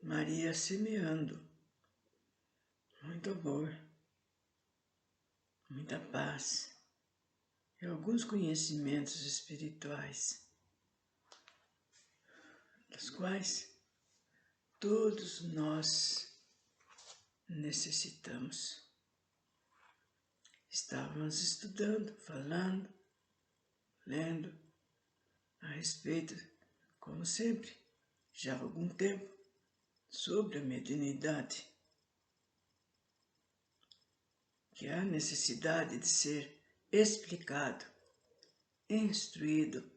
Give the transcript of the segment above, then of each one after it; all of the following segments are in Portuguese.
Maria semeando muito amor, muita paz e alguns conhecimentos espirituais, dos quais todos nós necessitamos. Estávamos estudando, falando, lendo a respeito, como sempre, já há algum tempo, sobre a mediunidade, que há necessidade de ser explicado, instruído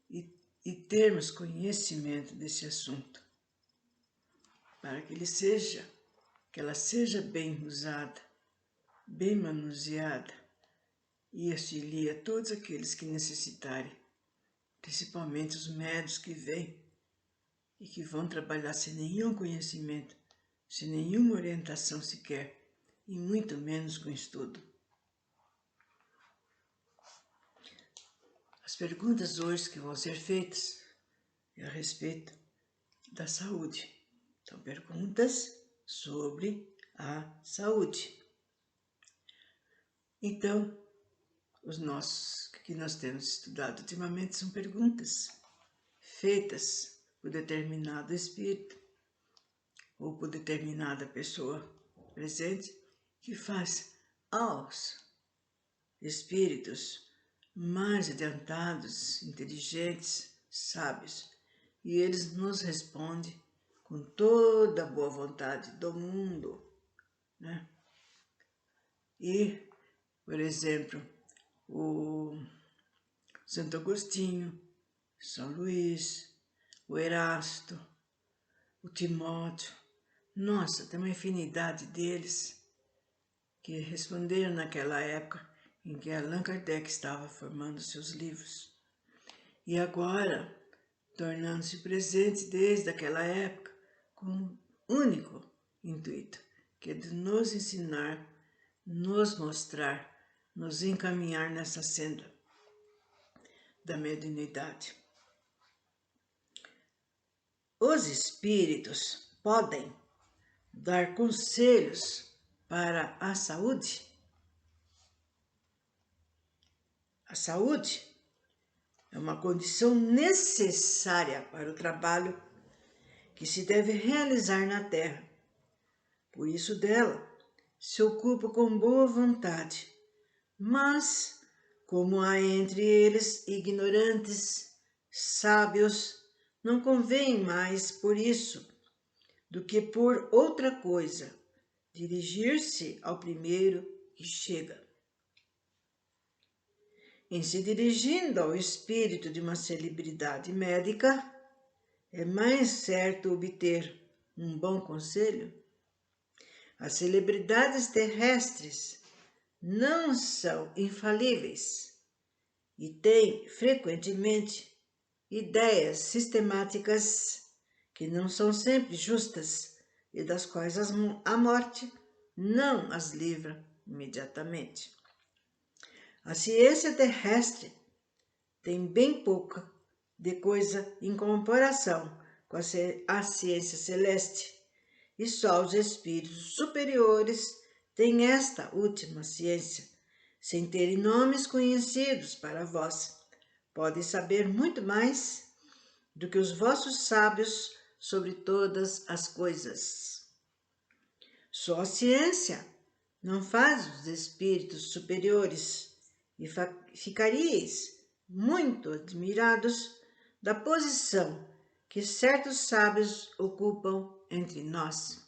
e termos conhecimento desse assunto, para que ela seja bem usada, bem manuseada e auxilie a todos aqueles que necessitarem, principalmente os médios que vêm e que vão trabalhar sem nenhum conhecimento, sem nenhuma orientação sequer, e muito menos com estudo. As perguntas hoje que vão ser feitas é a respeito da saúde. São perguntas sobre a saúde. Então, os que nós temos estudado ultimamente são perguntas feitas por determinado espírito ou por determinada pessoa presente que faz aos espíritos mais adiantados, inteligentes, sábios, e eles nos respondem com toda a boa vontade do mundo, né? E, por exemplo, o Santo Agostinho, São Luís, o Erasto, o Timóteo, nossa, tem uma infinidade deles que responderam naquela época em que Allan Kardec estava formando seus livros. E agora, tornando-se presente desde aquela época, com um único intuito, que é de nos ensinar, nos mostrar, nos encaminhar nessa senda da mediunidade. Os espíritos podem dar conselhos para a saúde? A saúde é uma condição necessária para o trabalho que se deve realizar na Terra. Por isso dela se ocupa com boa vontade, mas como há entre eles ignorantes, sábios, não convém mais por isso do que por outra coisa dirigir-se ao primeiro que chega. Em se dirigindo ao espírito de uma celebridade médica, é mais certo obter um bom conselho? As celebridades terrestres não são infalíveis e têm frequentemente ideias sistemáticas que não são sempre justas e das quais a morte não as livra imediatamente. A ciência terrestre tem bem pouca de coisa em comparação com a ciência celeste, e só os espíritos superiores têm esta última ciência, sem terem nomes conhecidos para vós. Podem saber muito mais do que os vossos sábios sobre todas as coisas. Só a ciência não faz os espíritos superiores, e ficaríeis muito admirados da posição que certos sábios ocupam entre nós.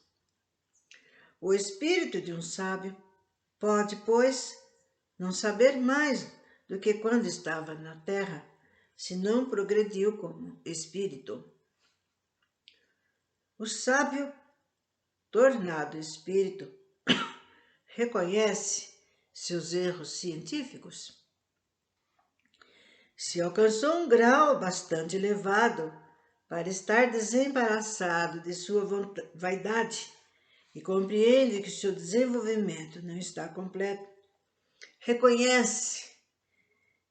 O espírito de um sábio pode, pois, não saber mais do que quando estava na terra, se não progrediu como espírito. O sábio, tornado espírito, reconhece seus erros científicos. Se alcançou um grau bastante elevado para estar desembaraçado de sua vaidade e compreende que seu desenvolvimento não está completo, reconhece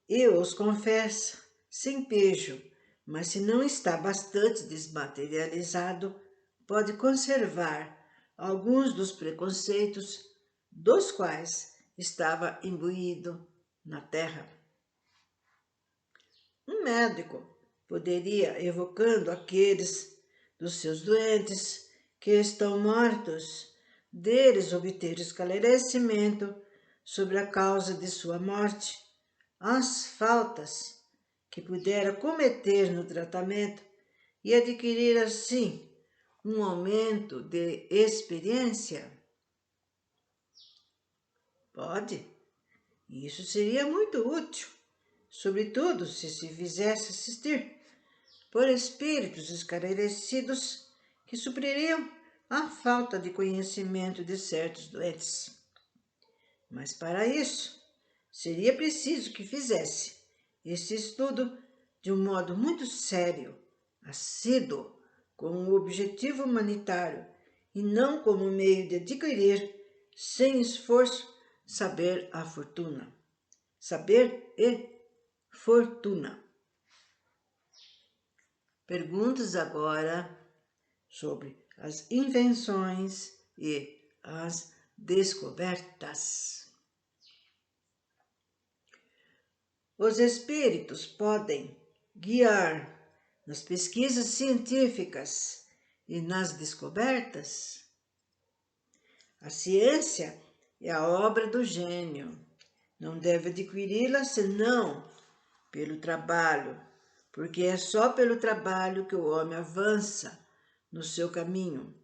e os confessa sem pejo, mas se não está bastante desmaterializado, pode conservar alguns dos preconceitos dos quais estava imbuído na terra. Um médico poderia, evocando aqueles dos seus doentes que estão mortos, deles obter esclarecimento sobre a causa de sua morte, as faltas que pudera cometer no tratamento e adquirir assim um aumento de experiência? Pode. Isso seria muito útil, sobretudo se se fizesse assistir por espíritos esclarecidos que supririam a falta de conhecimento de certos doentes. Mas para isso, seria preciso que fizesse esse estudo de um modo muito sério, assíduo, com um objetivo humanitário e não como meio de adquirir, sem esforço, saber a fortuna. Saber e fortuna. Perguntas agora sobre as invenções e as descobertas. Os espíritos podem guiar nas pesquisas científicas e nas descobertas? A ciência é a obra do gênio. Não deve adquiri-la senão pelo trabalho, porque é só pelo trabalho que o homem avança no seu caminho.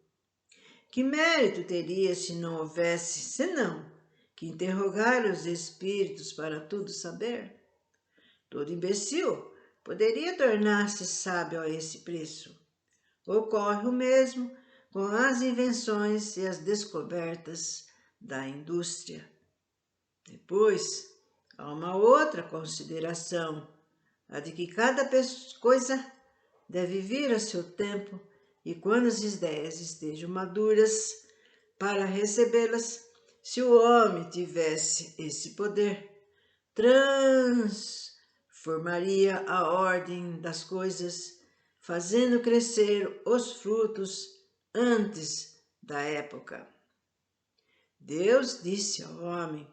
Que mérito teria se não houvesse, senão que interrogar os espíritos para tudo saber? Todo imbecil poderia tornar-se sábio a esse preço. Ocorre o mesmo com as invenções e as descobertas da indústria. Depois, há uma outra consideração, a de que cada coisa deve vir a seu tempo e quando as ideias estejam maduras para recebê-las, se o homem tivesse esse poder, transformaria a ordem das coisas, fazendo crescer os frutos antes da época. Deus disse ao homem: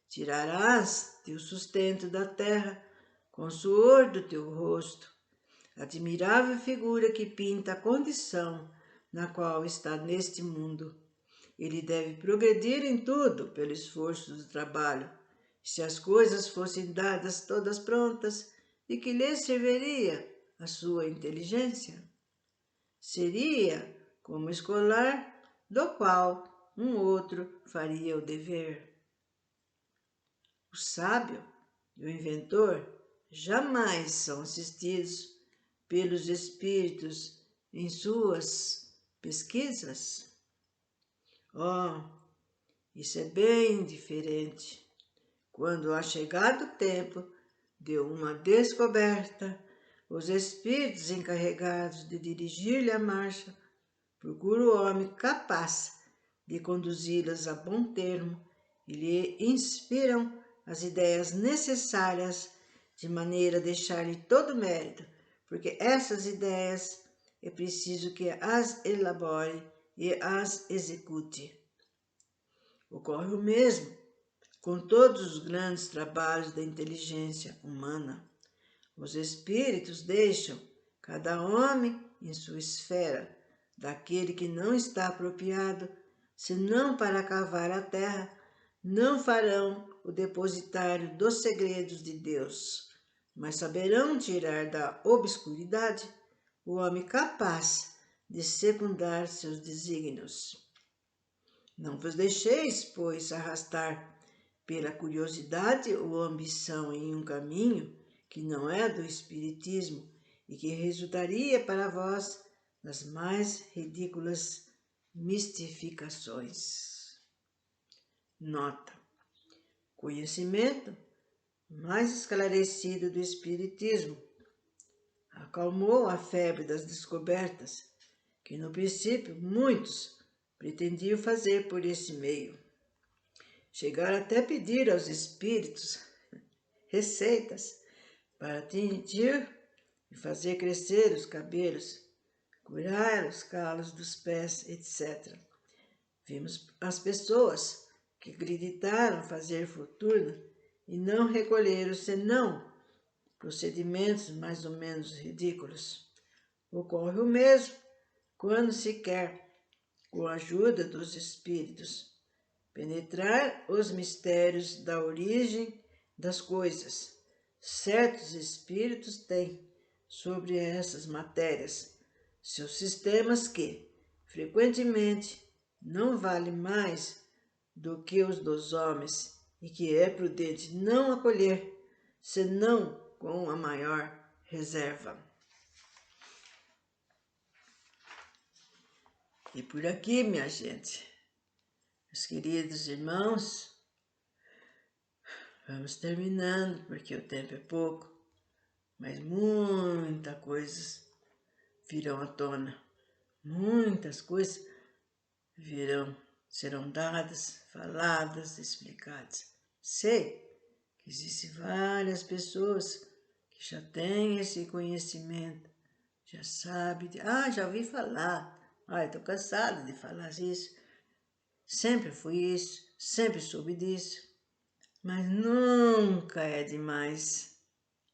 tirarás teu sustento da terra com o suor do teu rosto. Admirável figura que pinta a condição na qual está neste mundo. Ele deve progredir em tudo pelo esforço do trabalho. Se as coisas fossem dadas todas prontas, de que lhe serviria a sua inteligência? Seria como escolar, do qual um outro faria o dever. O sábio e o inventor jamais são assistidos pelos espíritos em suas pesquisas? Oh, isso é bem diferente. Quando há chegado o tempo de uma descoberta, os espíritos encarregados de dirigir-lhe a marcha procuram o homem capaz de conduzi-las a bom termo e lhe inspiram as ideias necessárias de maneira a deixar-lhe todo o mérito, porque essas ideias é preciso que as elabore e as execute. Ocorre o mesmo com todos os grandes trabalhos da inteligência humana. Os espíritos deixam cada homem em sua esfera, daquele que não está apropriado, senão para cavar a terra, não farão o depositário dos segredos de Deus, mas saberão tirar da obscuridade o homem capaz de secundar seus desígnios. Não vos deixeis, pois, arrastar pela curiosidade ou ambição em um caminho que não é do espiritismo e que resultaria para vós nas mais ridículas mistificações. Nota: conhecimento mais esclarecido do espiritismo acalmou a febre das descobertas que no princípio muitos pretendiam fazer por esse meio. Chegaram até a pedir aos espíritos receitas para atingir e fazer crescer os cabelos, curar os calos dos pés, etc. Vimos as pessoas que acreditaram fazer fortuna e não recolheram senão procedimentos mais ou menos ridículos. Ocorre o mesmo quando se quer, com a ajuda dos espíritos, penetrar os mistérios da origem das coisas. Certos espíritos têm sobre essas matérias seus sistemas que, frequentemente, não valem mais do que os dos homens e que é prudente não acolher, senão com a maior reserva. E por aqui, minha gente, meus queridos irmãos, vamos terminando, porque o tempo é pouco, mas muitas coisas virão à tona, muitas coisas serão dadas, faladas, explicadas. Sei que existem várias pessoas que já têm esse conhecimento, já sabem, já ouvi falar, estou cansado de falar isso, sempre fui isso, sempre soube disso, mas nunca é demais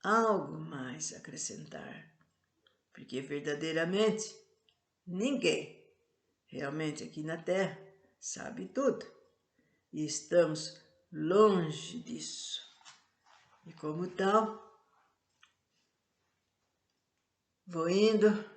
algo mais acrescentar, porque verdadeiramente ninguém realmente aqui na Terra sabe tudo e estamos longe disso. E como tal, vou indo